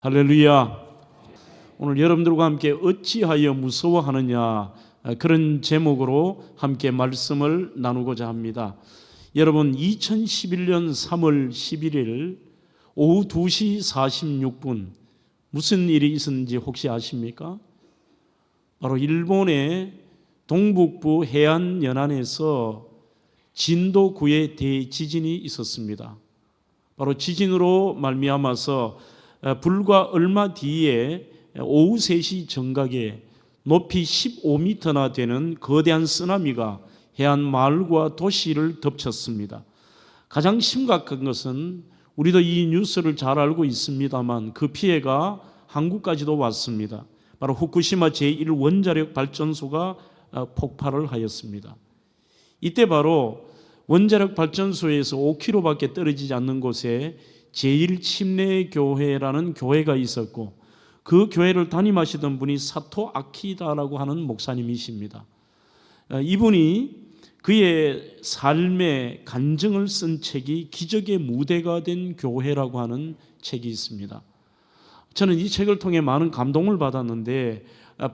할렐루야. 오늘 여러분들과 함께 어찌하여 무서워하느냐, 그런 제목으로 함께 말씀을 나누고자 합니다. 여러분, 2011년 3월 11일 오후 2시 46분 무슨 일이 있었는지 혹시 아십니까? 바로 일본의 동북부 해안 연안에서 진도 9의 대지진이 있었습니다. 바로 지진으로 말미암아서 불과 얼마 뒤에 오후 3시 정각에 높이 15m나 되는 거대한 쓰나미가 해안 마을과 도시를 덮쳤습니다. 가장 심각한 것은 우리도 이 뉴스를 잘 알고 있습니다만 그 피해가 한국까지도 왔습니다. 바로 후쿠시마 제1원자력 발전소가 폭발을 하였습니다. 이때 바로 원자력 발전소에서 5km밖에 떨어지지 않는 곳에 제1침례교회라는 교회가 있었고, 그 교회를 담임하시던 분이 사토 아키다라고 하는 목사님이십니다. 이분이 그의 삶의 간증을 쓴 책이 기적의 무대가 된 교회라고 하는 책이 있습니다. 저는 이 책을 통해 많은 감동을 받았는데,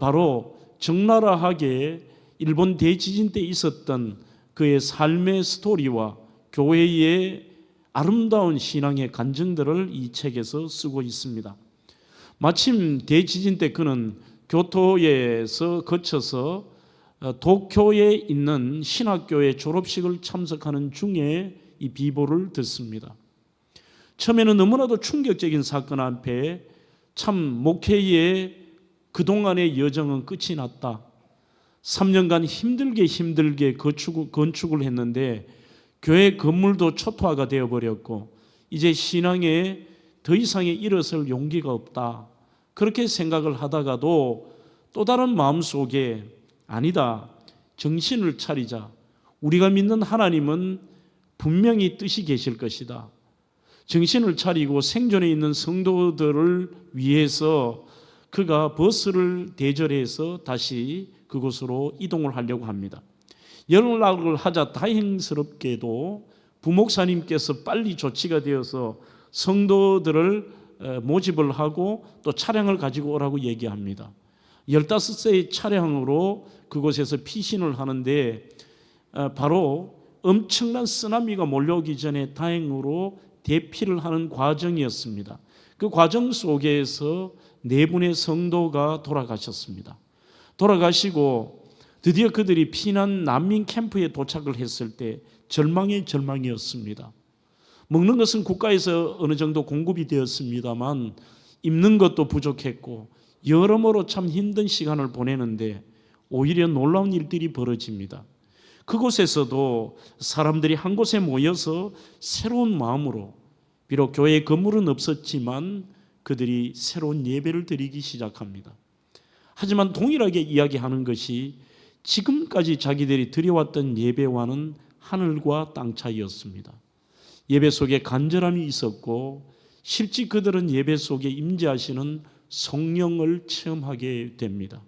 바로 적나라하게 일본 대지진 때 있었던 그의 삶의 스토리와 교회의 아름다운 신앙의 간증들을 이 책에서 쓰고 있습니다. 마침 대지진 때 그는 교토에서 거쳐서 도쿄에 있는 신학교의 졸업식을 참석하는 중에 이 비보를 듣습니다. 처음에는 너무나도 충격적인 사건 앞에 참 목회의 그동안의 여정은 끝이 났다. 3년간 힘들게 건축을 했는데 교회 건물도 초토화가 되어버렸고 이제 신앙에 더 이상의 일어설 용기가 없다. 그렇게 생각을 하다가도 또 다른 마음속에 아니다, 정신을 차리자. 우리가 믿는 하나님은 분명히 뜻이 계실 것이다. 정신을 차리고 생존에 있는 성도들을 위해서 그가 버스를 대절해서 다시 그곳으로 이동을 하려고 합니다. 연락을 하자 다행스럽게도 부목사님께서 빨리 조치가 되어서 성도들을 모집을 하고 또 차량을 가지고 오라고 얘기합니다. 15대의 차량으로 그곳에서 피신을 하는데 바로 엄청난 쓰나미가 몰려오기 전에 다행으로 대피를 하는 과정이었습니다. 그 과정 속에서 4분의 성도가 돌아가셨습니다. 돌아가시고 드디어 그들이 피난 난민 캠프에 도착을 했을 때 절망의 절망이었습니다. 먹는 것은 국가에서 어느 정도 공급이 되었습니다만 입는 것도 부족했고 여러모로 참 힘든 시간을 보내는데 오히려 놀라운 일들이 벌어집니다. 그곳에서도 사람들이 한 곳에 모여서 새로운 마음으로, 비록 교회 건물은 없었지만 그들이 새로운 예배를 드리기 시작합니다. 하지만 동일하게 이야기하는 것이 지금까지 자기들이 드려왔던 예배와는 하늘과 땅 차이였습니다. 예배 속에 간절함이 있었고 실제 그들은 예배 속에 임재하시는 성령을 체험하게 됩니다.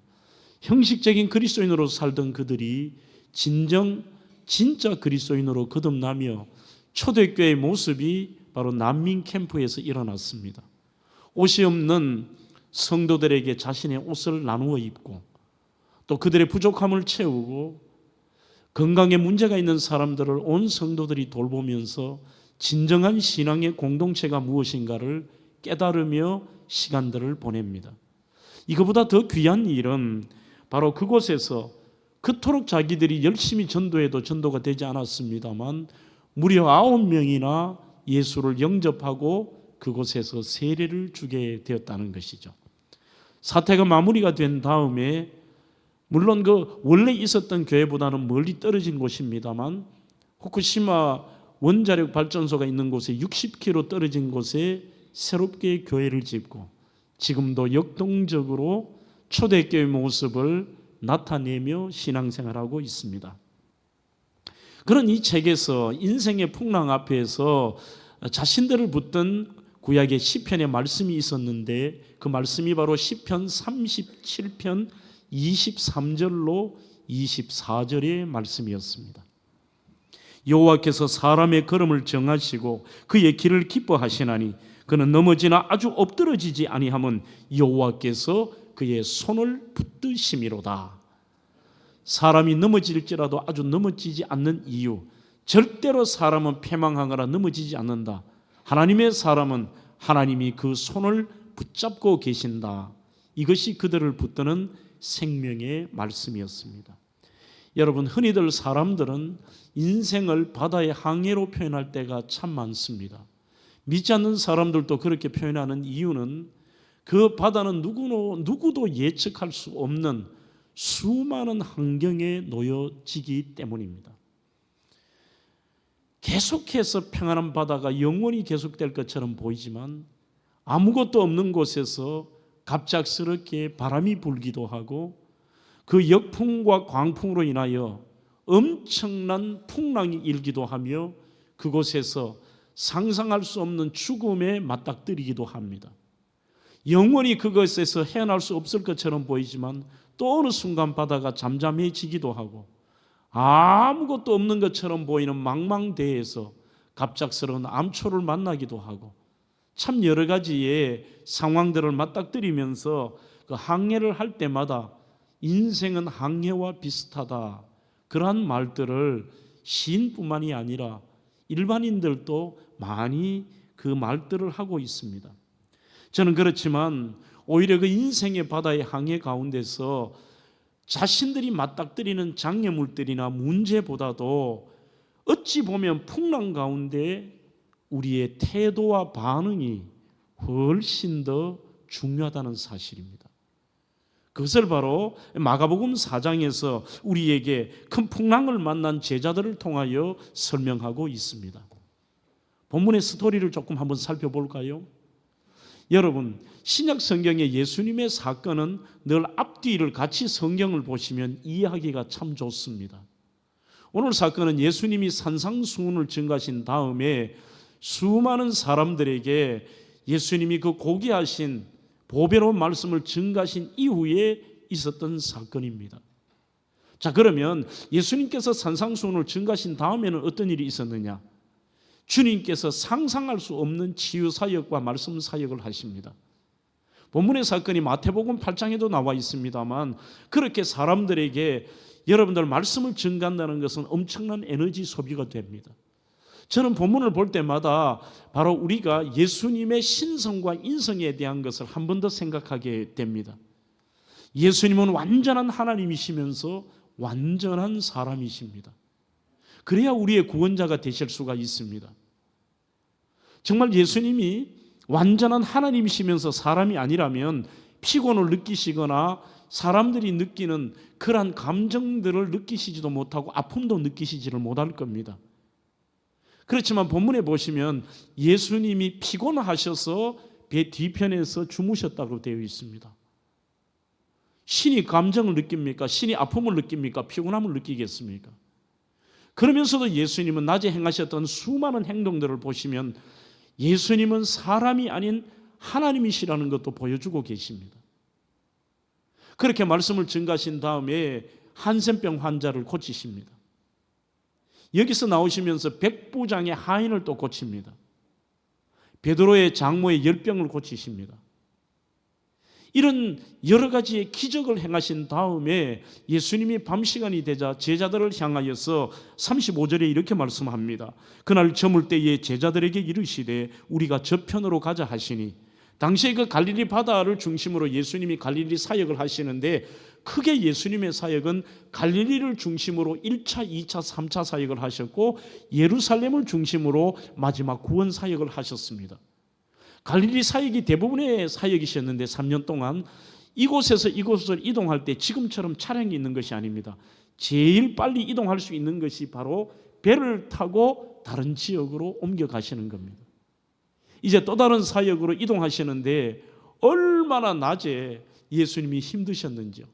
형식적인 그리스도인으로 살던 그들이 진짜 그리스도인으로 거듭나며 초대교회의 모습이 바로 난민 캠프에서 일어났습니다. 옷이 없는 성도들에게 자신의 옷을 나누어 입고 또 그들의 부족함을 채우고 건강에 문제가 있는 사람들을 온 성도들이 돌보면서 진정한 신앙의 공동체가 무엇인가를 깨달으며 시간들을 보냅니다. 이거보다 더 귀한 일은 바로 그곳에서 그토록 자기들이 열심히 전도해도 전도가 되지 않았습니다만 무려 9명이나 예수를 영접하고 그곳에서 세례를 주게 되었다는 것이죠. 사태가 마무리가 된 다음에 물론 그 원래 있었던 교회보다는 멀리 떨어진 곳입니다만 후쿠시마 원자력 발전소가 있는 곳에 60km 떨어진 곳에 새롭게 교회를 짓고 지금도 역동적으로 초대교회 모습을 나타내며 신앙생활하고 있습니다. 그런 이 책에서 인생의 풍랑 앞에서 자신들을 붙든 구약의 시편의 말씀이 있었는데 그 말씀이 바로 시편 37편 23절로 24절의 말씀이었습니다. 여호와께서 사람의 걸음을 정하시고 그의 길을 기뻐하시나니 그는 넘어지나 아주 엎드러지지 아니함은 여호와께서 그의 손을 붙드심이로다. 사람이 넘어질지라도 아주 넘어지지 않는 이유, 절대로 사람은 패망하거나 넘어지지 않는다. 하나님의 사람은 하나님이 그 손을 붙잡고 계신다. 이것이 그들을 붙드는 생명의 말씀이었습니다. 여러분, 흔히들 사람들은 인생을 바다의 항해로 표현할 때가 참 많습니다. 믿지 않는 사람들도 그렇게 표현하는 이유는 그 바다는 누구도 예측할 수 없는 수많은 환경에 놓여지기 때문입니다. 계속해서 평안한 바다가 영원히 계속될 것처럼 보이지만 아무것도 없는 곳에서 갑작스럽게 바람이 불기도 하고 그 역풍과 광풍으로 인하여 엄청난 풍랑이 일기도 하며 그곳에서 상상할 수 없는 죽음에 맞닥뜨리기도 합니다. 영원히 그것에서 헤어날 수 없을 것처럼 보이지만 또 어느 순간 바다가 잠잠해지기도 하고 아무것도 없는 것처럼 보이는 망망대해에서 갑작스러운 암초를 만나기도 하고 참 여러 가지의 상황들을 맞닥뜨리면서 그 항해를 할 때마다 인생은 항해와 비슷하다, 그러한 말들을 시인뿐만이 아니라 일반인들도 많이 그 말들을 하고 있습니다. 저는 그렇지만 오히려 그 인생의 바다의 항해 가운데서 자신들이 맞닥뜨리는 장애물들이나 문제보다도 어찌 보면 풍랑 가운데 우리의 태도와 반응이 훨씬 더 중요하다는 사실입니다. 그것을 바로 마가복음 4장에서 우리에게 큰 풍랑을 만난 제자들을 통하여 설명하고 있습니다. 본문의 스토리를 조금 한번 살펴볼까요? 여러분, 신약 성경의 예수님의 사건은 늘 앞뒤를 같이 성경을 보시면 이해하기가 참 좋습니다. 오늘 사건은 예수님이 산상수훈을 증가하신 다음에 수많은 사람들에게 예수님이 그 고귀하신 보배로운 말씀을 증가하신 이후에 있었던 사건입니다. 자, 그러면 예수님께서 산상수훈을 증가하신 다음에는 어떤 일이 있었느냐? 주님께서 상상할 수 없는 치유사역과 말씀사역을 하십니다. 본문의 사건이 마태복음 8장에도 나와 있습니다만 그렇게 사람들에게 여러분들 말씀을 증가한다는 것은 엄청난 에너지 소비가 됩니다. 저는 본문을 볼 때마다 바로 우리가 예수님의 신성과 인성에 대한 것을 한 번 더 생각하게 됩니다. 예수님은 완전한 하나님이시면서 완전한 사람이십니다. 그래야 우리의 구원자가 되실 수가 있습니다. 정말 예수님이 완전한 하나님이시면서 사람이 아니라면 피곤을 느끼시거나 사람들이 느끼는 그러한 감정들을 느끼시지도 못하고 아픔도 느끼시지를 못할 겁니다. 그렇지만 본문에 보시면 예수님이 피곤하셔서 배 뒤편에서 주무셨다고 되어 있습니다. 신이 감정을 느낍니까? 신이 아픔을 느낍니까? 피곤함을 느끼겠습니까? 그러면서도 예수님은 낮에 행하셨던 수많은 행동들을 보시면 예수님은 사람이 아닌 하나님이시라는 것도 보여주고 계십니다. 그렇게 말씀을 증가하신 다음에 한센병 환자를 고치십니다. 여기서 나오시면서 백부장의 하인을 또 고칩니다. 베드로의 장모의 열병을 고치십니다. 이런 여러 가지의 기적을 행하신 다음에 예수님이 밤 시간이 되자 제자들을 향하여서 35절에 이렇게 말씀합니다. 그날 저물 때에 제자들에게 이르시되 우리가 저편으로 가자 하시니, 당시에 그 갈릴리 바다를 중심으로 예수님이 갈릴리 사역을 하시는데 크게 예수님의 사역은 갈릴리를 중심으로 1차, 2차, 3차 사역을 하셨고 예루살렘을 중심으로 마지막 구원 사역을 하셨습니다. 갈릴리 사역이 대부분의 사역이셨는데 3년 동안 이곳에서 이곳을 이동할 때 지금처럼 차량이 있는 것이 아닙니다. 제일 빨리 이동할 수 있는 것이 바로 배를 타고 다른 지역으로 옮겨가시는 겁니다. 이제 또 다른 사역으로 이동하시는데 얼마나 낮에 예수님이 힘드셨는지요.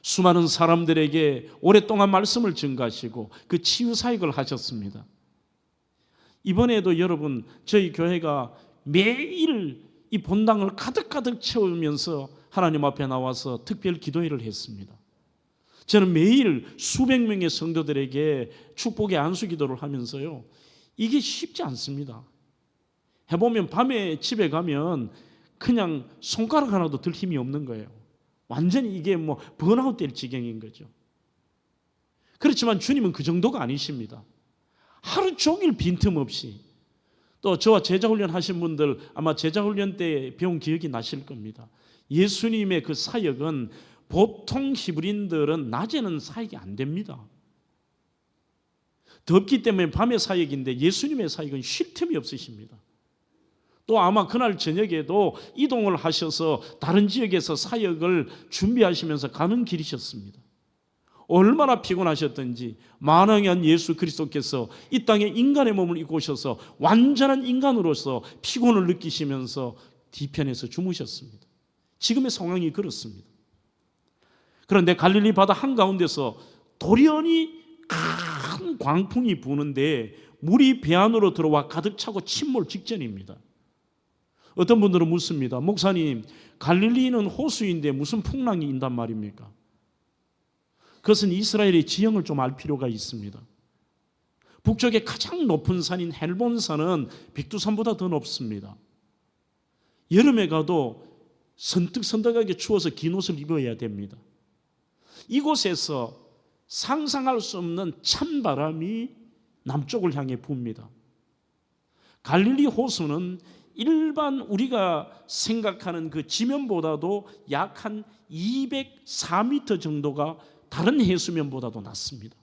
수많은 사람들에게 오랫동안 말씀을 증가하시고 그 치유 사역을 하셨습니다. 이번에도 여러분 저희 교회가 매일 이 본당을 가득가득 채우면서 하나님 앞에 나와서 특별 기도회를 했습니다. 저는 매일 수백 명의 성도들에게 축복의 안수 기도를 하면서요, 이게 쉽지 않습니다. 해보면 밤에 집에 가면 그냥 손가락 하나도 들 힘이 없는 거예요. 완전히 이게 뭐 번아웃 될 지경인 거죠. 그렇지만 주님은 그 정도가 아니십니다. 하루 종일 빈틈없이, 또 저와 제자훈련 하신 분들 아마 제자훈련 때 배운 기억이 나실 겁니다. 예수님의 그 사역은 보통 히브리인들은 낮에는 사역이 안 됩니다. 덥기 때문에 밤에 사역인데 예수님의 사역은 쉴 틈이 없으십니다. 또 아마 그날 저녁에도 이동을 하셔서 다른 지역에서 사역을 준비하시면서 가는 길이셨습니다. 얼마나 피곤하셨던지 만왕의 예수 그리스도께서 이 땅에 인간의 몸을 입고 오셔서 완전한 인간으로서 피곤을 느끼시면서 뒤편에서 주무셨습니다. 지금의 상황이 그렇습니다. 그런데 갈릴리 바다 한가운데서 돌연히 큰 광풍이 부는데 물이 배 안으로 들어와 가득 차고 침몰 직전입니다. 어떤 분들은 묻습니다. 목사님, 갈릴리는 호수인데 무슨 풍랑이 인단 말입니까? 그것은 이스라엘의 지형을 좀 알 필요가 있습니다. 북쪽의 가장 높은 산인 헬본산은 백두산보다 더 높습니다. 여름에 가도 선뜩선뜩하게 추워서 긴 옷을 입어야 됩니다. 이곳에서 상상할 수 없는 찬바람이 남쪽을 향해 붑니다. 갈릴리 호수는 일반 우리가 생각하는 그 지면보다도 약 한 204m 정도가 다른 해수면보다도 낮습니다.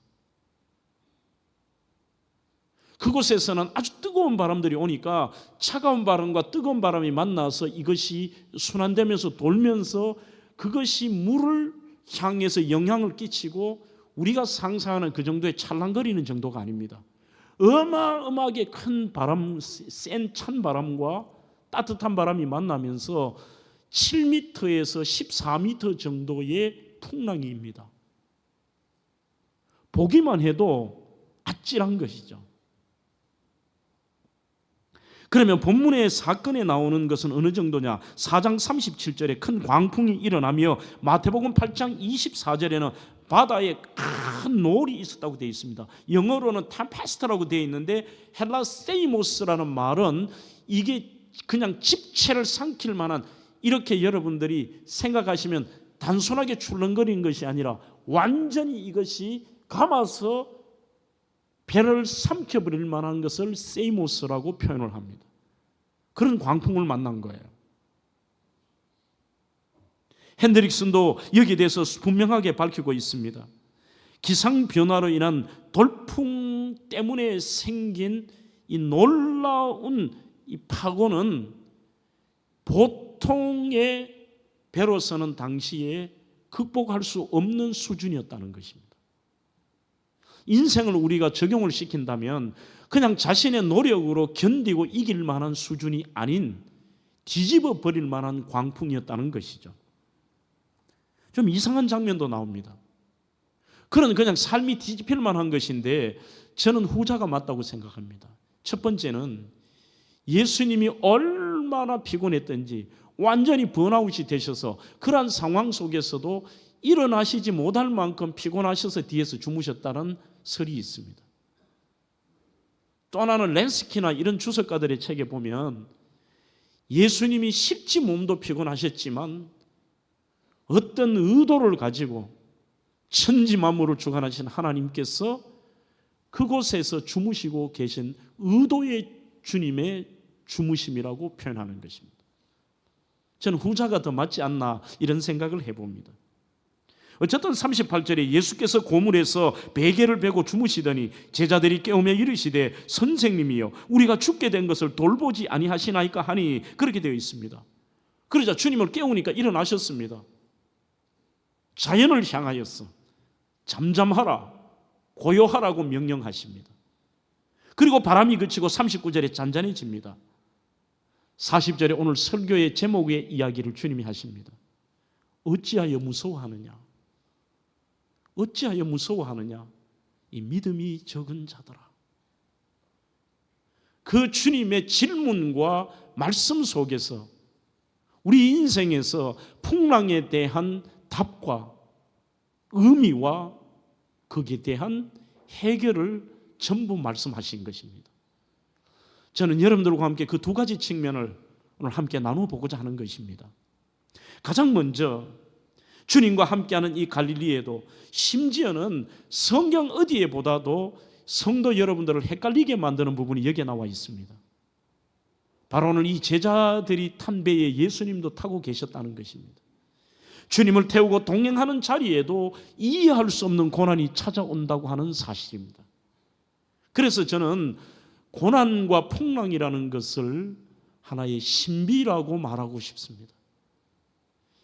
그곳에서는 아주 뜨거운 바람들이 오니까 차가운 바람과 뜨거운 바람이 만나서 이것이 순환되면서 돌면서 그것이 물을 향해서 영향을 끼치고 우리가 상상하는 그 정도의 찰랑거리는 정도가 아닙니다. 어마어마하게 큰 바람, 센 찬바람과 따뜻한 바람이 만나면서 7m에서 14m 정도의 풍랑입니다. 보기만 해도 아찔한 것이죠. 그러면 본문의 사건에 나오는 것은 어느 정도냐? 4장 37절에 큰 광풍이 일어나며 마태복음 8장 24절에는 바다에 큰 노을이 있었다고 되어 있습니다. 영어로는 템페스트라고 되어 있는데 헬라 세이모스라는 말은 이게 그냥 집채를 삼킬 만한, 이렇게 여러분들이 생각하시면 단순하게 출렁거리는 것이 아니라 완전히 이것이 감아서 배를 삼켜버릴 만한 것을 세이모스라고 표현을 합니다. 그런 광풍을 만난 거예요. 핸드릭슨도 여기에 대해서 분명하게 밝히고 있습니다. 기상 변화로 인한 돌풍 때문에 생긴 이 놀라운 이 파고는 보통의 배로서는 당시에 극복할 수 없는 수준이었다는 것입니다. 인생을 우리가 적용을 시킨다면 그냥 자신의 노력으로 견디고 이길 만한 수준이 아닌 뒤집어 버릴 만한 광풍이었다는 것이죠. 좀 이상한 장면도 나옵니다. 그냥 삶이 뒤집힐 만한 것인데 저는 후자가 맞다고 생각합니다. 첫 번째는 예수님이 얼마나 피곤했던지 완전히 번아웃이 되셔서 그러한 상황 속에서도 일어나시지 못할 만큼 피곤하셔서 뒤에서 주무셨다는 설이 있습니다. 또 하나는 렌스키나 이런 주석가들의 책에 보면 예수님이 십지 몸도 피곤하셨지만 어떤 의도를 가지고 천지 만물을 주관하신 하나님께서 그곳에서 주무시고 계신 의도의 주님의 주무심이라고 표현하는 것입니다. 저는 후자가 더 맞지 않나 이런 생각을 해봅니다. 어쨌든 38절에 예수께서 고물에서 베개를 베고 주무시더니 제자들이 깨우며 이르시되 선생님이여 우리가 죽게 된 것을 돌보지 아니하시나이까 하니 그렇게 되어 있습니다. 그러자 주님을 깨우니까 일어나셨습니다. 자연을 향하여서 잠잠하라, 고요하라고 명령하십니다. 그리고 바람이 그치고 39절에 잔잔해집니다. 40절에 오늘 설교의 제목의 이야기를 주님이 하십니다. 어찌하여 무서워하느냐? 어찌하여 무서워하느냐? 이 믿음이 적은 자들아. 그 주님의 질문과 말씀 속에서 우리 인생에서 풍랑에 대한 답과 의미와 거기에 대한 해결을 전부 말씀하신 것입니다. 저는 여러분들과 함께 그 두 가지 측면을 오늘 함께 나눠보고자 하는 것입니다. 가장 먼저 주님과 함께하는 이 갈릴리에도 심지어는 성경 어디에 보다도 성도 여러분들을 헷갈리게 만드는 부분이 여기에 나와 있습니다. 바로 오늘 이 제자들이 탄 배에 예수님도 타고 계셨다는 것입니다. 주님을 태우고 동행하는 자리에도 이해할 수 없는 고난이 찾아온다고 하는 사실입니다. 그래서 저는 고난과 풍랑이라는 것을 하나의 신비라고 말하고 싶습니다.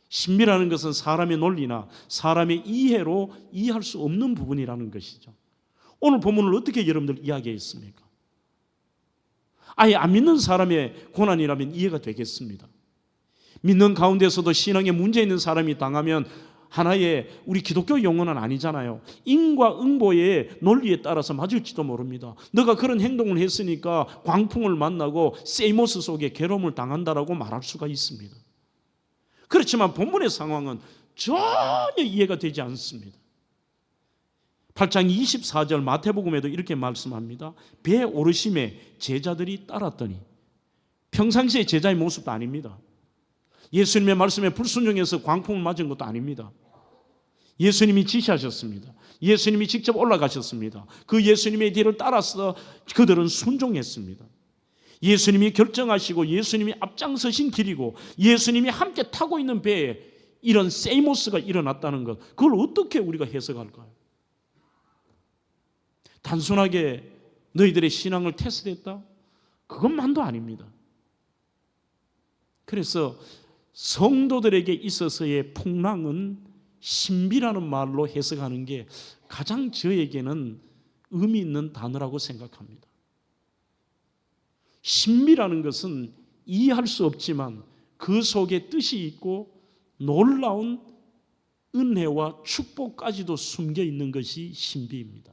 신비라는 것은 사람의 논리나 사람의 이해로 이해할 수 없는 부분이라는 것이죠. 오늘 본문을 어떻게 여러분들 이야기했습니까? 아예 안 믿는 사람의 고난이라면 이해가 되겠습니다. 믿는 가운데서도 신앙에 문제 있는 사람이 당하면 하나의 우리 기독교 용어는 아니잖아요. 인과응보의 논리에 따라서 맞을지도 모릅니다. 너가 그런 행동을 했으니까 광풍을 만나고 세이모스 속에 괴로움을 당한다라고 말할 수가 있습니다. 그렇지만 본문의 상황은 전혀 이해가 되지 않습니다. 8장 24절 마태복음에도 이렇게 말씀합니다. 배 오르심에 제자들이 따랐더니, 평상시에 제자의 모습도 아닙니다. 예수님의 말씀에 불순종해서 광풍을 맞은 것도 아닙니다. 예수님이 지시하셨습니다. 예수님이 직접 올라가셨습니다. 그 예수님의 뒤를 따라서 그들은 순종했습니다. 예수님이 결정하시고 예수님이 앞장서신 길이고 예수님이 함께 타고 있는 배에 이런 세이모스가 일어났다는 것, 그걸 어떻게 우리가 해석할까요? 단순하게 너희들의 신앙을 테스트했다? 그것만도 아닙니다. 그래서 성도들에게 있어서의 풍랑은 신비라는 말로 해석하는 게 가장 저에게는 의미 있는 단어라고 생각합니다. 신비라는 것은 이해할 수 없지만 그 속에 뜻이 있고 놀라운 은혜와 축복까지도 숨겨 있는 것이 신비입니다.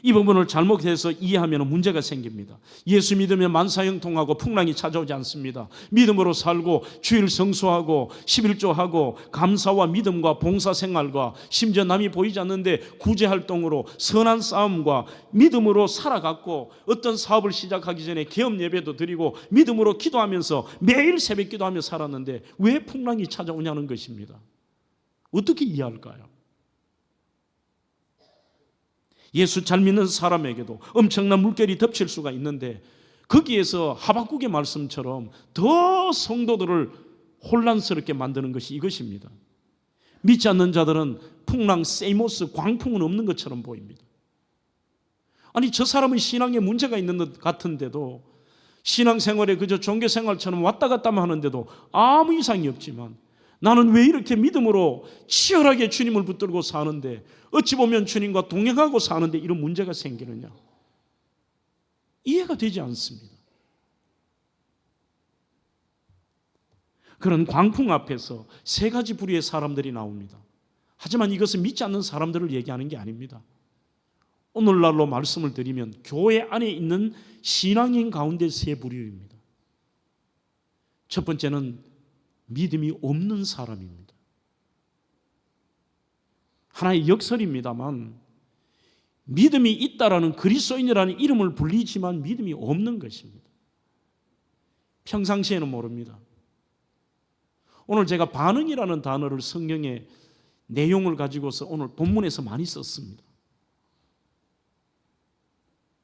이 부분을 잘못해서 이해하면 문제가 생깁니다. 예수 믿으면 만사형통하고 풍랑이 찾아오지 않습니다. 믿음으로 살고 주일 성수하고 11조하고 감사와 믿음과 봉사생활과 심지어 남이 보이지 않는데 구제활동으로 선한 싸움과 믿음으로 살아갔고, 어떤 사업을 시작하기 전에 개업 예배도 드리고 믿음으로 기도하면서 매일 새벽 기도하며 살았는데 왜 풍랑이 찾아오냐는 것입니다. 어떻게 이해할까요? 예수 잘 믿는 사람에게도 엄청난 물결이 덮칠 수가 있는데 거기에서 하박국의 말씀처럼 더 성도들을 혼란스럽게 만드는 것이 이것입니다. 믿지 않는 자들은 풍랑, 세이모스, 광풍은 없는 것처럼 보입니다. 아니, 저 사람은 신앙에 문제가 있는 것 같은데도, 신앙생활에 그저 종교생활처럼 왔다 갔다만 하는데도 아무 이상이 없지만, 나는 왜 이렇게 믿음으로 치열하게 주님을 붙들고 사는데 어찌 보면 주님과 동행하고 사는데 이런 문제가 생기느냐? 이해가 되지 않습니다. 그런 광풍 앞에서 세 가지 부류의 사람들이 나옵니다. 하지만 이것은 믿지 않는 사람들을 얘기하는 게 아닙니다. 오늘날로 말씀을 드리면 교회 안에 있는 신앙인 가운데 세 부류입니다. 첫 번째는 믿음이 없는 사람입니다. 하나의 역설입니다만 믿음이 있다라는 그리스도인이라는 이름을 불리지만 믿음이 없는 것입니다. 평상시에는 모릅니다. 오늘 제가 반응이라는 단어를 성경의 내용을 가지고서 오늘 본문에서 많이 썼습니다.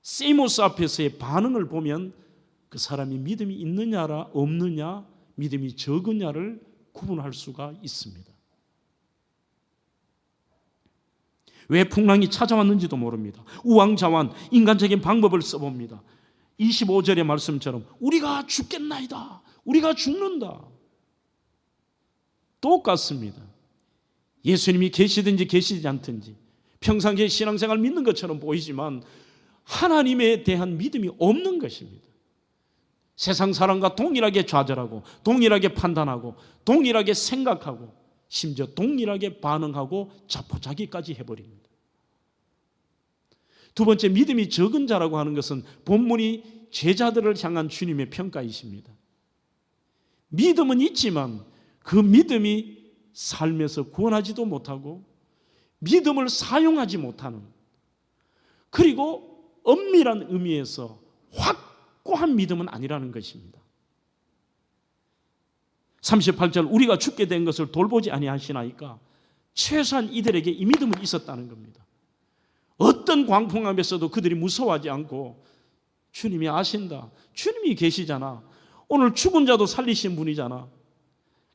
세이모스 앞에서의 반응을 보면 그 사람이 믿음이 있느냐라 없느냐, 믿음이 적으냐를 구분할 수가 있습니다. 왜 풍랑이 찾아왔는지도 모릅니다. 우왕좌왕 인간적인 방법을 써봅니다. 25절의 말씀처럼 우리가 죽겠나이다, 우리가 죽는다. 똑같습니다. 예수님이 계시든지 계시지 않든지 평상시에 신앙생활 믿는 것처럼 보이지만 하나님에 대한 믿음이 없는 것입니다. 세상 사람과 동일하게 좌절하고 동일하게 판단하고 동일하게 생각하고 심지어 동일하게 반응하고 자포자기까지 해버립니다. 두 번째, 믿음이 적은 자라고 하는 것은 본문이 제자들을 향한 주님의 평가이십니다. 믿음은 있지만 그 믿음이 삶에서 구원하지도 못하고 믿음을 사용하지 못하는, 그리고 엄밀한 의미에서 확고한 믿음은 아니라는 것입니다. 38절 우리가 죽게 된 것을 돌보지 아니하시나이까 최소한 이들에게 이 믿음은 있었다는 겁니다. 어떤 광풍 앞에서도 그들이 무서워하지 않고 주님이 아신다. 주님이 계시잖아. 오늘 죽은 자도 살리신 분이잖아.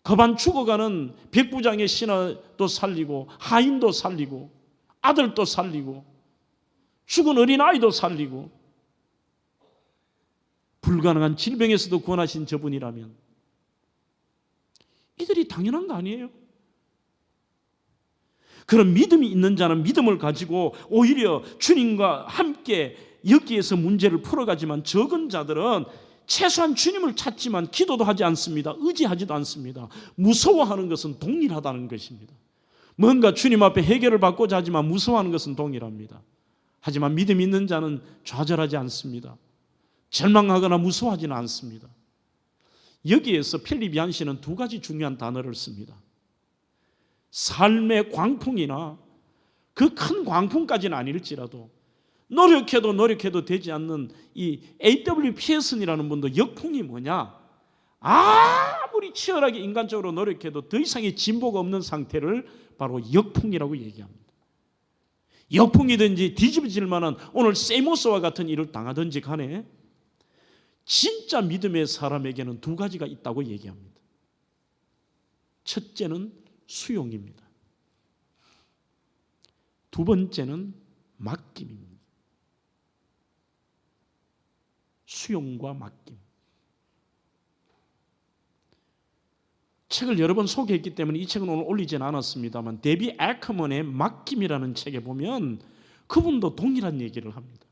거반 죽어가는 백부장의 신하도 살리고 하인도 살리고 아들도 살리고 죽은 어린아이도 살리고 불가능한 질병에서도 구원하신 저분이라면 이들이 당연한 거 아니에요? 그런 믿음이 있는 자는 믿음을 가지고 오히려 주님과 함께 여기에서 문제를 풀어가지만 적은 자들은 최소한 주님을 찾지만 기도도 하지 않습니다. 의지하지도 않습니다. 무서워하는 것은 동일하다는 것입니다. 뭔가 주님 앞에 해결을 받고자 하지만 무서워하는 것은 동일합니다. 하지만 믿음 있는 자는 좌절하지 않습니다. 절망하거나 무서워하지는 않습니다. 여기에서 필립 얀시는 두 가지 중요한 단어를 씁니다. 삶의 광풍이나 그 큰 광풍까지는 아닐지라도 노력해도 되지 않는 이 A.W. 피어슨이라는 분도 역풍이 뭐냐? 아무리 치열하게 인간적으로 노력해도 더 이상의 진보가 없는 상태를 바로 역풍이라고 얘기합니다. 역풍이든지 뒤집어질 만한 오늘 세이모스와 같은 일을 당하든지 간에 진짜 믿음의 사람에게는 두 가지가 있다고 얘기합니다. 첫째는 수용입니다. 두 번째는 맡김입니다. 수용과 맡김. 책을 여러 번 소개했기 때문에 이 책은 오늘 올리지는 않았습니다만 데비 애커먼의 맡김이라는 책에 보면 그분도 동일한 얘기를 합니다.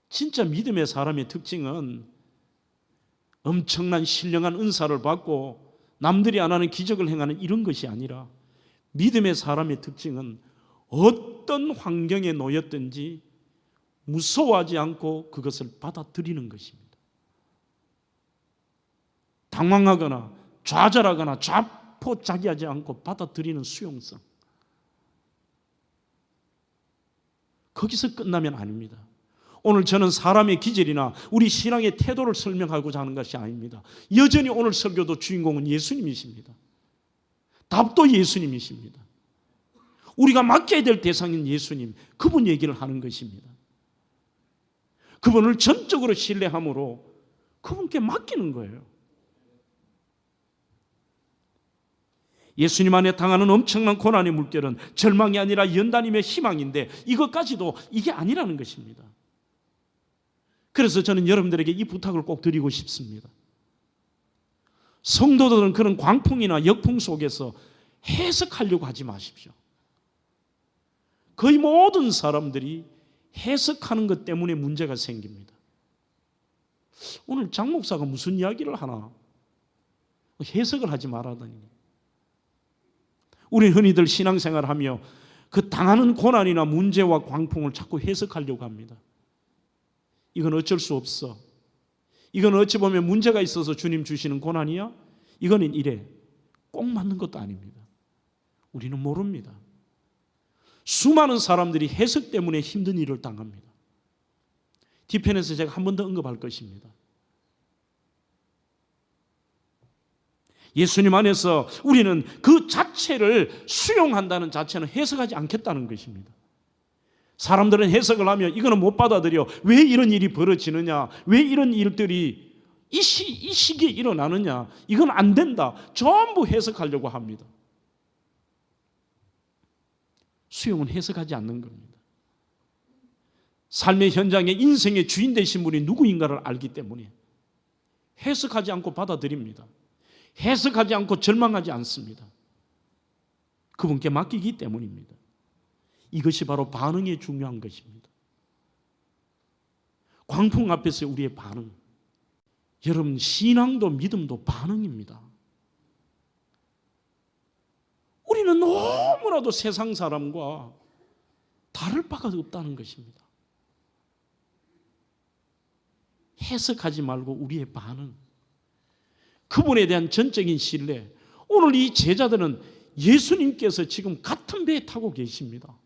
진짜 믿음의 사람의 특징은 엄청난 신령한 은사를 받고 남들이 안 하는 기적을 행하는 이런 것이 아니라 믿음의 사람의 특징은 어떤 환경에 놓였든지 무서워하지 않고 그것을 받아들이는 것입니다. 당황하거나 좌절하거나 자포자기하지 않고 받아들이는 수용성. 거기서 끝나면 아닙니다. 오늘 저는 사람의 기질이나 우리 신앙의 태도를 설명하고자 하는 것이 아닙니다. 여전히 오늘 설교도 주인공은 예수님이십니다. 답도 예수님이십니다. 우리가 맡겨야 될 대상인 예수님, 그분 얘기를 하는 것입니다. 그분을 전적으로 신뢰함으로 그분께 맡기는 거예요. 예수님 안에 당하는 엄청난 고난의 물결은 절망이 아니라 연단임의 희망인데 이것까지도 이게 아니라는 것입니다. 그래서 저는 여러분들에게 이 부탁을 꼭 드리고 싶습니다. 성도들은 그런 광풍이나 역풍 속에서 해석하려고 하지 마십시오. 거의 모든 사람들이 해석하는 것 때문에 문제가 생깁니다. 오늘 장 목사가 무슨 이야기를 하나 해석을 하지 말아다니. 우리 흔히들 신앙생활을 하며 그 당하는 고난이나 문제와 광풍을 자꾸 해석하려고 합니다. 이건 어쩔 수 없어. 이건 어찌 보면 문제가 있어서 주님 주시는 고난이야? 이거는 이래. 꼭 맞는 것도 아닙니다. 우리는 모릅니다. 수많은 사람들이 해석 때문에 힘든 일을 당합니다. 뒤편에서 제가 한 번 더 언급할 것입니다. 예수님 안에서 우리는 그 자체를 수용한다는 자체는 해석하지 않겠다는 것입니다. 사람들은 해석을 하면 이거는 못 받아들여. 왜 이런 일이 벌어지느냐? 왜 이런 일들이 이 시기에 일어나느냐? 이건 안 된다. 전부 해석하려고 합니다. 수용은 해석하지 않는 겁니다. 삶의 현장에 인생의 주인 되신 분이 누구인가를 알기 때문에 해석하지 않고 받아들입니다. 해석하지 않고 절망하지 않습니다. 그분께 맡기기 때문입니다. 이것이 바로 반응이 중요한 것입니다. 광풍 앞에서 우리의 반응. 여러분, 신앙도 믿음도 반응입니다. 우리는 너무나도 세상 사람과 다를 바가 없다는 것입니다. 해석하지 말고 우리의 반응, 그분에 대한 전적인 신뢰. 오늘 이 제자들은 예수님께서 지금 같은 배에 타고 계십니다.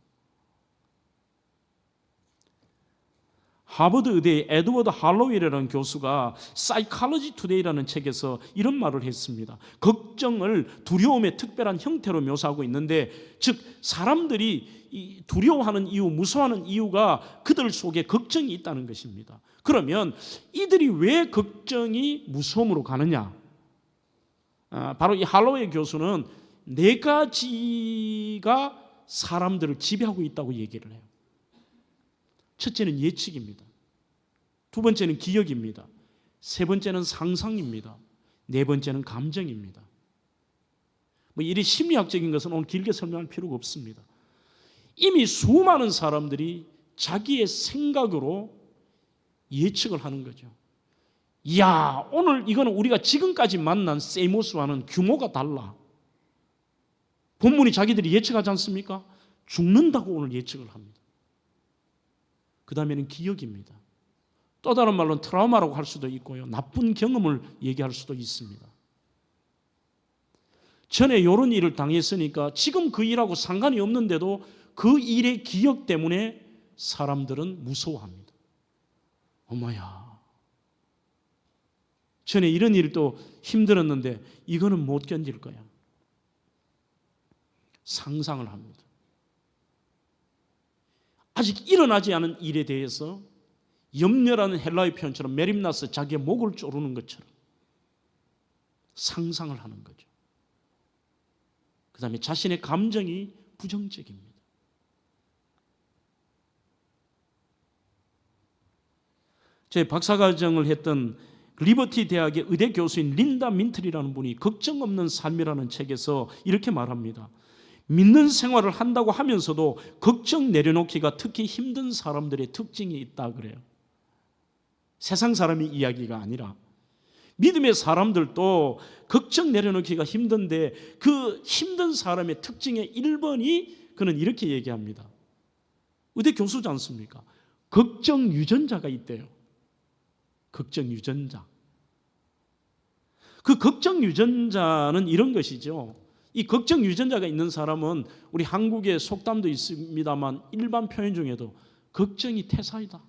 하버드 의대의 에드워드 할로웰이라는 교수가 Psychology Today라는 책에서 이런 말을 했습니다. 걱정을 두려움의 특별한 형태로 묘사하고 있는데, 즉 사람들이 이 두려워하는 이유, 무서워하는 이유가 그들 속에 걱정이 있다는 것입니다. 그러면 이들이 왜 걱정이 무서움으로 가느냐? 바로 이 할로웰 교수는 4가지가 사람들을 지배하고 있다고 얘기를 해요. 첫째는 예측입니다. 두 번째는 기억입니다. 세 번째는 상상입니다. 네 번째는 감정입니다. 이리 심리학적인 것은 오늘 길게 설명할 필요가 없습니다. 이미 수많은 사람들이 자기의 생각으로 예측을 하는 거죠. 이야, 오늘 이거는 우리가 지금까지 만난 세이모스와는 규모가 달라. 본문이 자기들이 예측하지 않습니까? 죽는다고 오늘 예측을 합니다. 그 다음에는 기억입니다. 또 다른 말로는 트라우마라고 할 수도 있고요, 나쁜 경험을 얘기할 수도 있습니다. 전에 이런 일을 당했으니까 지금 그 일하고 상관이 없는데도 그 일의 기억 때문에 사람들은 무서워합니다. 어머야, 전에 이런 일도 힘들었는데 이거는 못 견딜 거야. 상상을 합니다. 아직 일어나지 않은 일에 대해서 염려라는 헬라의 표현처럼 메림나서 자기의 목을 조르는 것처럼 상상을 하는 거죠. 그 다음에 자신의 감정이 부정적입니다. 제 박사과정을 했던 리버티 대학의 의대 교수인 린다 민틀이라는 분이 걱정 없는 삶이라는 책에서 이렇게 말합니다. 믿는 생활을 한다고 하면서도 걱정 내려놓기가 특히 힘든 사람들의 특징이 있다 그래요. 세상 사람의 이야기가 아니라 믿음의 사람들도 걱정 내려놓기가 힘든데 그 힘든 사람의 특징의 1번이 그는 이렇게 얘기합니다. 의대 교수지 않습니까? 걱정 유전자가 있대요. 걱정 유전자. 그 걱정 유전자는 이런 것이죠. 이 걱정 유전자가 있는 사람은 우리 한국의 속담도 있습니다만 일반 표현 중에도 걱정이 태사이다.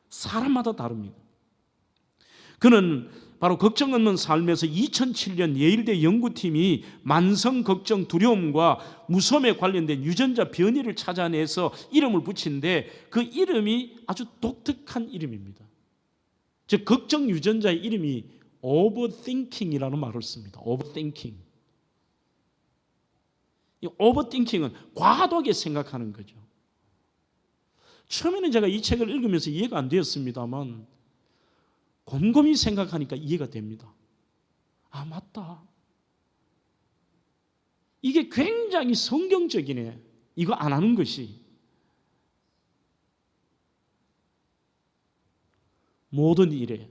사람마다 다릅니다. 그는 바로 걱정 없는 삶에서 2007년 예일대 연구팀이 만성 걱정, 두려움과 무서움에 관련된 유전자 변이를 찾아내서 이름을 붙인데 그 이름이 아주 독특한 이름입니다. 즉 걱정 유전자의 이름이 overthinking이라는 말을 씁니다. overthinking. 이 overthinking은 과도하게 생각하는 거죠. 처음에는 제가 이 책을 읽으면서 이해가 안 되었습니다만 곰곰이 생각하니까 이해가 됩니다. 아, 맞다. 이게 굉장히 성경적이네. 이거 안 하는 것이. 모든 일에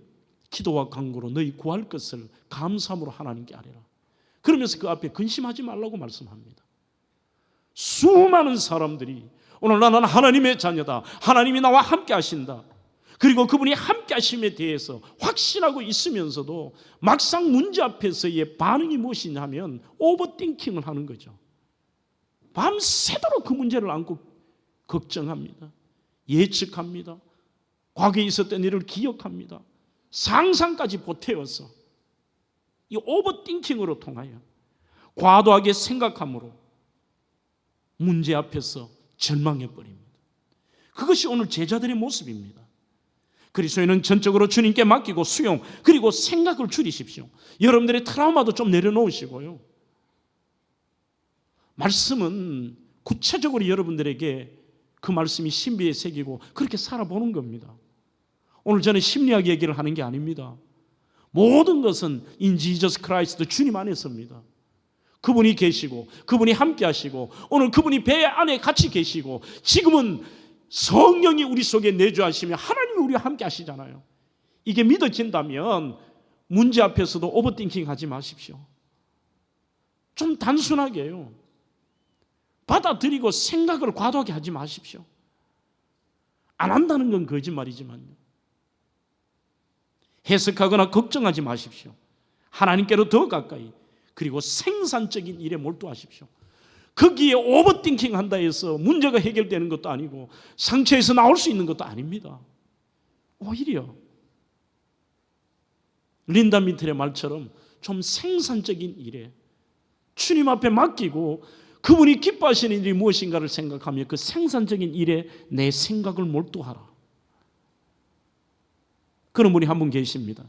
기도와 간구로 너희 구할 것을 감사함으로 하나님께 아뢰라. 그러면서 그 앞에 근심하지 말라고 말씀합니다. 수많은 사람들이 오늘 나는 하나님의 자녀다. 하나님이 나와 함께 하신다. 그리고 그분이 함께 하심에 대해서 확신하고 있으면서도 막상 문제 앞에서의 반응이 무엇이냐 하면 오버띵킹을 하는 거죠. 밤새도록 그 문제를 안고 걱정합니다. 예측합니다. 과거에 있었던 일을 기억합니다. 상상까지 보태어서 이 오버띵킹으로 통하여 과도하게 생각함으로 문제 앞에서 절망해버립니다. 그것이 오늘 제자들의 모습입니다. 그리스도인은 전적으로 주님께 맡기고 수용, 그리고 생각을 줄이십시오. 여러분들의 트라우마도 좀 내려놓으시고요. 말씀은 구체적으로 여러분들에게 그 말씀이 신비에 새기고 그렇게 살아보는 겁니다. 오늘 저는 심리학 얘기를 하는 게 아닙니다. 모든 것은 in Jesus Christ, 주님 안에서입니다. 그분이 계시고 그분이 함께 하시고 오늘 그분이 배 안에 같이 계시고 지금은 성령이 우리 속에 내주하시며 하나님이 우리와 함께 하시잖아요. 이게 믿어진다면 문제 앞에서도 오버띵킹 하지 마십시오. 좀 단순하게요. 받아들이고 생각을 과도하게 하지 마십시오. 안 한다는 건 거짓말이지만요. 해석하거나 걱정하지 마십시오. 하나님께로 더 가까이, 그리고 생산적인 일에 몰두하십시오. 거기에 오버띵킹 한다 해서 문제가 해결되는 것도 아니고 상처에서 나올 수 있는 것도 아닙니다. 오히려 린다 미틀의 말처럼 좀 생산적인 일에 주님 앞에 맡기고 그분이 기뻐하시는 일이 무엇인가를 생각하며 그 생산적인 일에 내 생각을 몰두하라. 그런 분이 한 분 계십니다.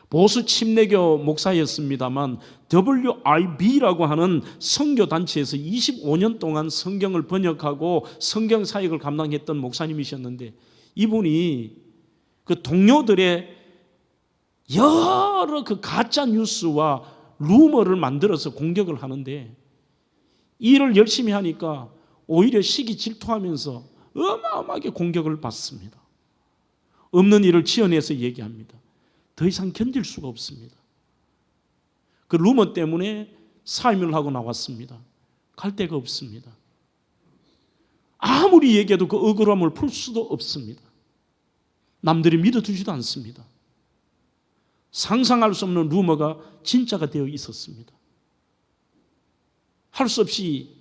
보수 침례교 목사였습니다만 WIB라고 하는 선교단체에서 25년 동안 성경을 번역하고 성경 사역을 감당했던 목사님이셨는데, 이분이 그 동료들의 여러 그 가짜 뉴스와 루머를 만들어서 공격을 하는데, 일을 열심히 하니까 오히려 시기 질투하면서 어마어마하게 공격을 받습니다. 없는 일을 지어내서 얘기합니다. 더 이상 견딜 수가 없습니다. 그 루머 때문에 사임을 하고 나왔습니다. 갈 데가 없습니다. 아무리 얘기해도 그 억울함을 풀 수도 없습니다. 남들이 믿어주지도 않습니다. 상상할 수 없는 루머가 진짜가 되어 있었습니다. 할 수 없이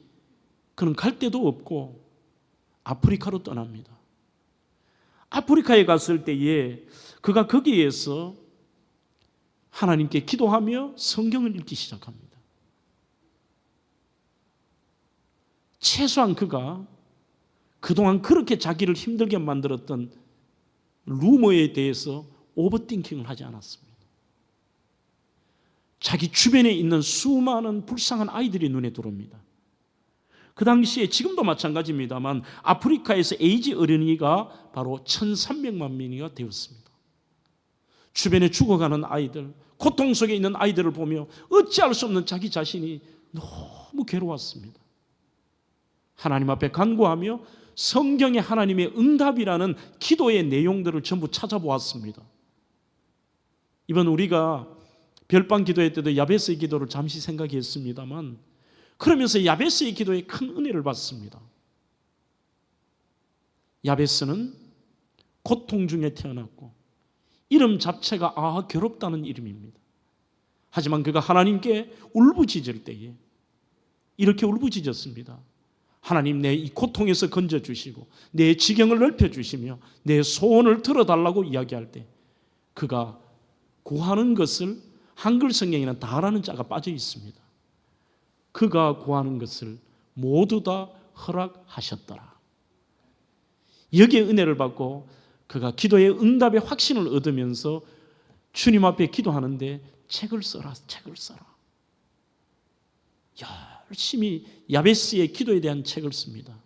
그는 갈 데도 없고 아프리카로 떠납니다. 아프리카에 갔을 때에 그가 거기에서 하나님께 기도하며 성경을 읽기 시작합니다. 최소한 그가 그동안 그렇게 자기를 힘들게 만들었던 루머에 대해서 오버띵킹을 하지 않았습니다. 자기 주변에 있는 수많은 불쌍한 아이들이 눈에 들어옵니다. 그 당시에 지금도 마찬가지입니다만 아프리카에서 에이즈 어린이가 바로 1,300만 명이가 되었습니다. 주변에 죽어가는 아이들, 고통 속에 있는 아이들을 보며 어찌할 수 없는 자기 자신이 너무 괴로웠습니다. 하나님 앞에 간구하며 성경에 하나님의 응답이라는 기도의 내용들을 전부 찾아보았습니다. 이번 우리가 별방 기도회 때도 야베스의 기도를 잠시 생각했습니다만, 그러면서 야베스의 기도에 큰 은혜를 받습니다. 야베스는 고통 중에 태어났고 이름 자체가 괴롭다는 이름입니다. 하지만 그가 하나님께 울부짖을 때에 이렇게 울부짖었습니다. 하나님, 내 이 고통에서 건져주시고 내 지경을 넓혀주시며 내 소원을 들어달라고 이야기할 때 그가 구하는 것을 한글 성경에는 다라는 자가 빠져 있습니다. 그가 구하는 것을 모두 다 허락하셨더라. 여기에 은혜를 받고 그가 기도의 응답의 확신을 얻으면서 주님 앞에 기도하는데 책을 써라. 열심히 야베스의 기도에 대한 책을 씁니다.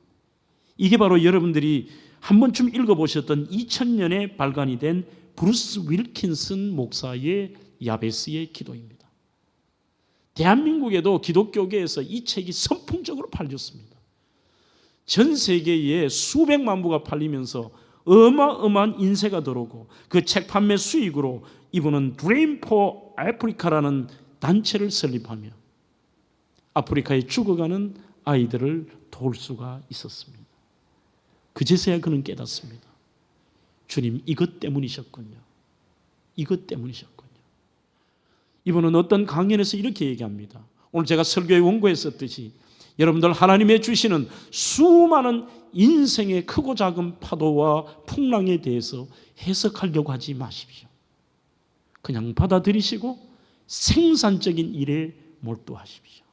이게 바로 여러분들이 한 번쯤 읽어보셨던 2000년에 발간이 된 브루스 윌킨슨 목사의 야베스의 기도입니다. 대한민국에도 기독교계에서 이 책이 선풍적으로 팔렸습니다. 전 세계에 수백만 부가 팔리면서 어마어마한 인세가 들어오고 그 책 판매 수익으로 이분은 Dream for Africa라는 단체를 설립하며 아프리카에 죽어가는 아이들을 도울 수가 있었습니다. 그제서야 그는 깨닫습니다. 주님, 이것 때문이셨군요. 이분은 어떤 강연에서 이렇게 얘기합니다. 오늘 제가 설교의 원고에 썼듯이 여러분들 하나님의 주시는 수많은 인생의 크고 작은 파도와 풍랑에 대해서 해석하려고 하지 마십시오. 그냥 받아들이시고 생산적인 일에 몰두하십시오.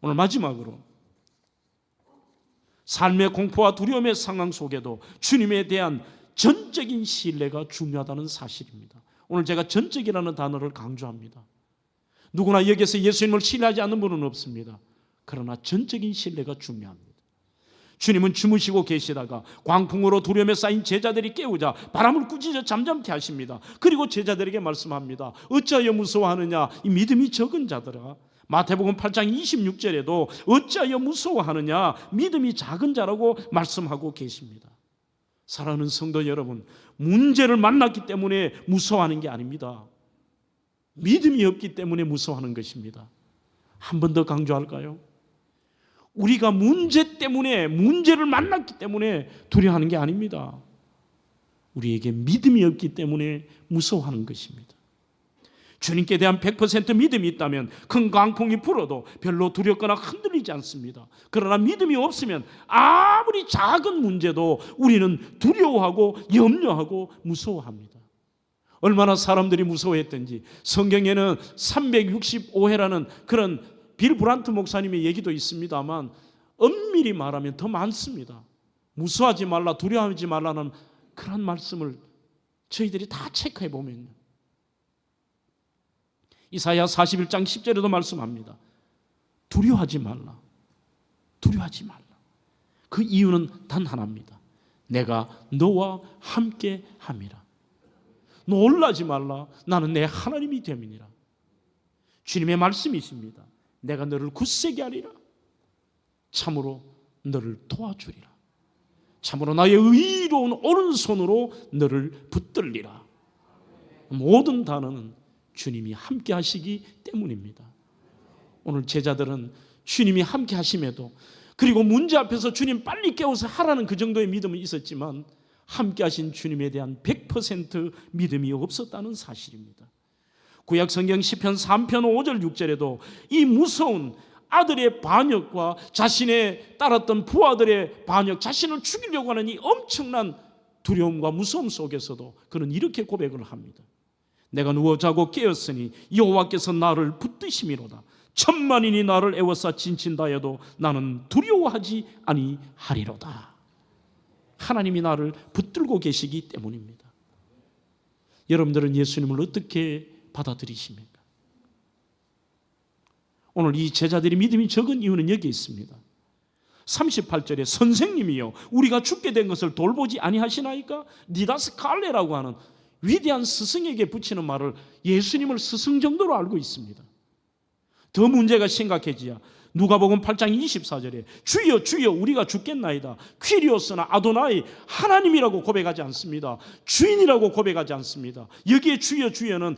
오늘 마지막으로 삶의 공포와 두려움의 상황 속에도 주님에 대한 전적인 신뢰가 중요하다는 사실입니다. 오늘 제가 전적이라는 단어를 강조합니다. 누구나 여기서 예수님을 신뢰하지 않는 분은 없습니다. 그러나 전적인 신뢰가 중요합니다. 주님은 주무시고 계시다가 광풍으로 두려움에 쌓인 제자들이 깨우자 바람을 꾸짖어 잠잠케 하십니다. 그리고 제자들에게 말씀합니다. 어찌하여 무서워하느냐, 이 믿음이 적은 자들아. 마태복음 8장 26절에도 어찌하여 무서워하느냐, 믿음이 작은 자라고 말씀하고 계십니다. 사랑하는 성도 여러분, 문제를 만났기 때문에 무서워하는 게 아닙니다. 믿음이 없기 때문에 무서워하는 것입니다. 한 번 더 강조할까요? 우리가 문제 때문에, 문제를 만났기 때문에 두려워하는 게 아닙니다. 우리에게 믿음이 없기 때문에 무서워하는 것입니다. 주님께 대한 100% 믿음이 있다면 큰 광풍이 불어도 별로 두렵거나 흔들리지 않습니다. 그러나 믿음이 없으면 아무리 작은 문제도 우리는 두려워하고 염려하고 무서워합니다. 얼마나 사람들이 무서워했던지 성경에는 365회라는 그런 빌 브란트 목사님의 얘기도 있습니다만 엄밀히 말하면 더 많습니다. 무서워하지 말라, 두려워하지 말라는 그런 말씀을 저희들이 다 체크해 보면요, 이사야 41장 10절에도 말씀합니다. 두려워하지 말라. 두려워하지 말라. 그 이유는 단 하나입니다. 내가 너와 함께 함이라. 놀라지 말라. 나는 내 하나님이 됨이니라. 주님의 말씀이 있습니다. 내가 너를 굳세게 하리라. 참으로 너를 도와주리라. 참으로 나의 의로운 오른손으로 너를 붙들리라. 모든 단어는 주님이 함께 하시기 때문입니다. 오늘 제자들은 주님이 함께 하심에도, 그리고 문제 앞에서 주님 빨리 깨워서 하라는 그 정도의 믿음은 있었지만 함께 하신 주님에 대한 100% 믿음이 없었다는 사실입니다. 구약 성경 시편 3편 5절 6절에도 이 무서운 아들의 반역과 자신의 따랐던 부하들의 반역, 자신을 죽이려고 하는 이 엄청난 두려움과 무서움 속에서도 그는 이렇게 고백을 합니다. 내가 누워 자고 깨었으니 여호와께서 나를 붙드심이로다. 천만인이 나를 애워싸 진친다 해도 나는 두려워하지 아니하리로다. 하나님이 나를 붙들고 계시기 때문입니다. 여러분들은 예수님을 어떻게 받아들이십니까? 오늘 이 제자들이 믿음이 적은 이유는 여기 있습니다. 38절에 선생님이요 우리가 죽게 된 것을 돌보지 아니하시나이까? 니다스 갈레라고 하는 위대한 스승에게 붙이는 말을 예수님을 스승 정도로 알고 있습니다. 더 문제가 심각해지야 누가복음 8장 24절에 주여 주여 우리가 죽겠나이다. 퀴리오스나 아도나이 하나님이라고 고백하지 않습니다. 주인이라고 고백하지 않습니다. 여기에 주여 주여는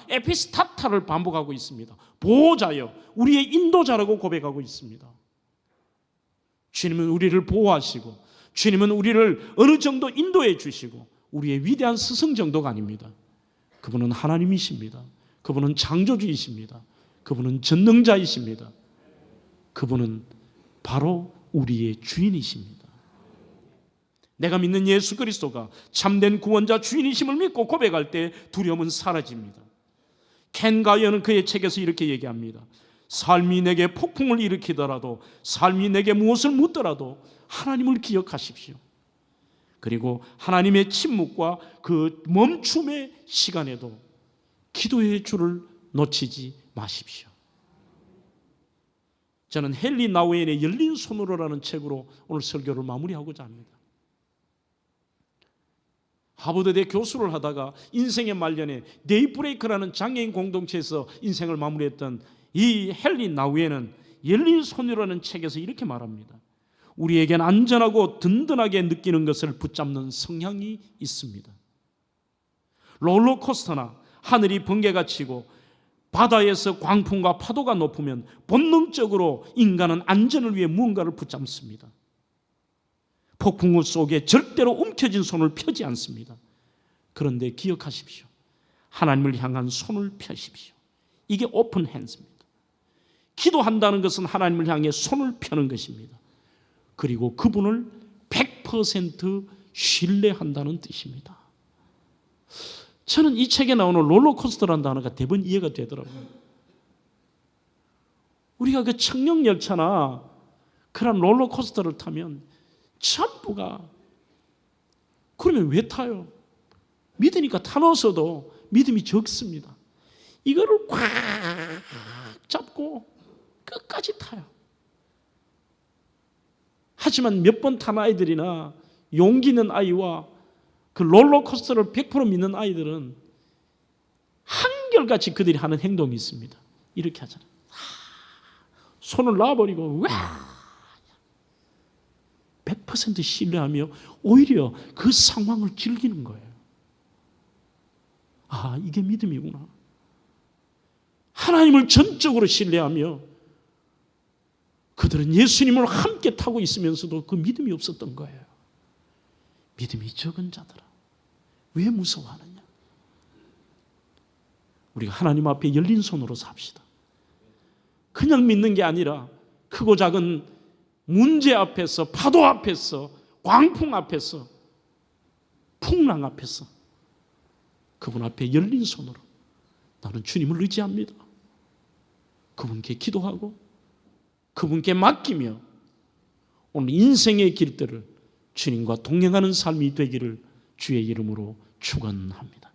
에피스타타를 반복하고 있습니다. 보호자여, 우리의 인도자라고 고백하고 있습니다. 주님은 우리를 보호하시고 주님은 우리를 어느 정도 인도해 주시고 우리의 위대한 스승 정도가 아닙니다. 그분은 하나님이십니다. 그분은 창조주이십니다. 그분은 전능자이십니다. 그분은 바로 우리의 주인이십니다. 내가 믿는 예수 그리스도가 참된 구원자 주인이심을 믿고 고백할 때 두려움은 사라집니다. 켄 가이어는 그의 책에서 이렇게 얘기합니다. 삶이 내게 폭풍을 일으키더라도, 삶이 내게 무엇을 묻더라도 하나님을 기억하십시오. 그리고 하나님의 침묵과 그 멈춤의 시간에도 기도의 줄을 놓치지 마십시오. 저는 헨리 나우엔의 열린 손으로라는 책으로 오늘 설교를 마무리하고자 합니다. 하버드대 교수를 하다가 인생의 말년에 데이브레이크라는 장애인 공동체에서 인생을 마무리했던 이 헨리 나우엔은 열린 손이라는 책에서 이렇게 말합니다. 우리에겐 안전하고 든든하게 느끼는 것을 붙잡는 성향이 있습니다. 롤러코스터나 하늘이 번개가 치고 바다에서 광풍과 파도가 높으면 본능적으로 인간은 안전을 위해 무언가를 붙잡습니다. 폭풍우 속에 절대로 움켜진 손을 펴지 않습니다. 그런데 기억하십시오. 하나님을 향한 손을 펴십시오. 이게 오픈 핸즈입니다. 기도한다는 것은 하나님을 향해 손을 펴는 것입니다. 그리고 그분을 100% 신뢰한다는 뜻입니다. 저는 이 책에 나오는 롤러코스터라는 단어가 대부분 이해가 되더라고요. 우리가 그 청룡열차나 그런 롤러코스터를 타면 전부가, 그러면 왜 타요? 믿으니까 타놓았어도 믿음이 적습니다. 이거를 꽉 잡고 끝까지 타요. 하지만 몇 번 탄 아이들이나 용기 있는 아이와 그 롤러코스터를 100% 믿는 아이들은 한결같이 그들이 하는 행동이 있습니다. 이렇게 하잖아요. 손을 놔버리고 와 100% 신뢰하며 오히려 그 상황을 즐기는 거예요. 아, 이게 믿음이구나. 하나님을 전적으로 신뢰하며 그들은 예수님을 함께 타고 있으면서도 그 믿음이 없었던 거예요. 믿음이 적은 자들아, 왜 무서워하느냐? 우리가 하나님 앞에 열린 손으로 삽시다. 그냥 믿는 게 아니라 크고 작은 문제 앞에서, 파도 앞에서, 광풍 앞에서, 풍랑 앞에서 그분 앞에 열린 손으로 나는 주님을 의지합니다. 그분께 기도하고 그분께 맡기며 오늘 인생의 길들을 주님과 동행하는 삶이 되기를 주의 이름으로 축원합니다.